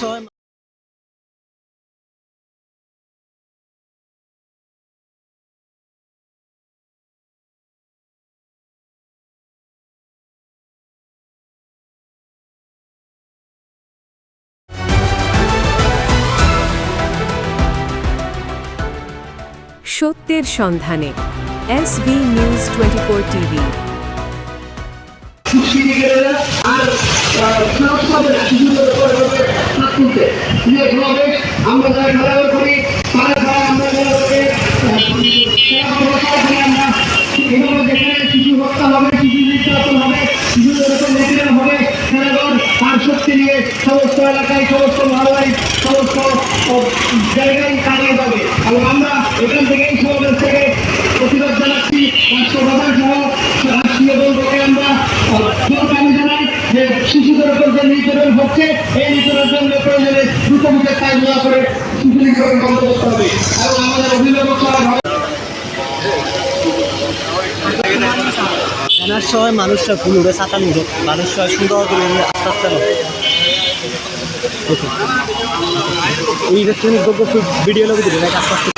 সময় সত্যের সন্ধানে এসবি নিউজ 24 টিভি। আমরা যারা খেলাধুলা করি যেখানে শিশু হত্যা হবে, শিশু নির্যাতন হবে, শিশুদের উপর নিপীড়ন হবে, খেলাধুলার তার শক্তি নিয়ে সমস্ত এলাকায়, সমস্ত মহল্লায়, সমস্ত জায়গায় চালিয়ে যাবে। এবং আমরা এখান থেকে এই সমাবেশ থেকে প্রতিবাদ জানাচ্ছি। রাষ্ট্রপ্রধান সহ রাষ্ট্রীয় দলকে আমরা দাবি জানাই যে শিশুদের উপর যে নির্যাতন হচ্ছে, এই নির্যাতনের জন্য প্রয়োজনে দ্রুত বিচার কাজ করে শিশু নির্যাতন বন্ধ করতে হবে। এবং আমাদের অভিভাবক জানার সময় মানুষরা ভুল উড়ে ছাতা নিল, মানুষরা সুন্দর করে আস্তে আস্তে এই ইলেকট্রনিক যোগ্য ভিডিও লোক দিলে আস্তে আস্তে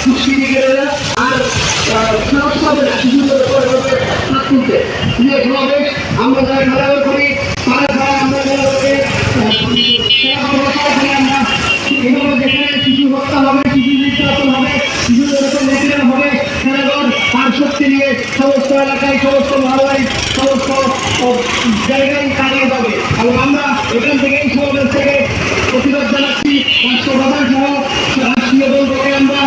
আমরা যারা খেলাধুলা করি যেখানে শিশু হত্যা হবে, শিশু নির্যাতন হবে, শিশুদের উপর নিপীড়ন হবে, খেলাধুলার তার শক্তি নিয়ে সমস্ত এলাকায়, সমস্ত মহল্লায়, সমস্ত জায়গায় চালিয়ে যাবে। এবং আমরা এখান থেকে এই সমাবেশ থেকে প্রতিবাদ জানাচ্ছি। রাষ্ট্রপ্রধান সহ রাষ্ট্রীয় দলকে আমরা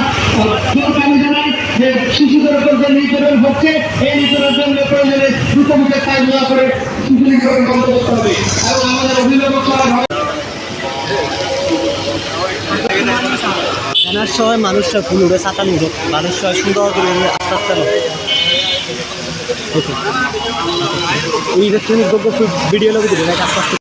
দাবি জানাই যে শিশুদের উপর যে নির্যাতন হচ্ছে, এই নির্যাতনের জন্য প্রয়োজনে দ্রুত বিচার কাজ করে শিশু নির্যাতন বন্ধ করতে হবে। এবং আমাদের অভিভাবক জানার সময় মানুষরা ভুল উড়ে ছাতা নিল, মানুষরা সুন্দর করে আস্তে আস্তে এই ইলেকট্রনিক যোগ্য ভিডিও লোক দিলে আস্তে আস্তে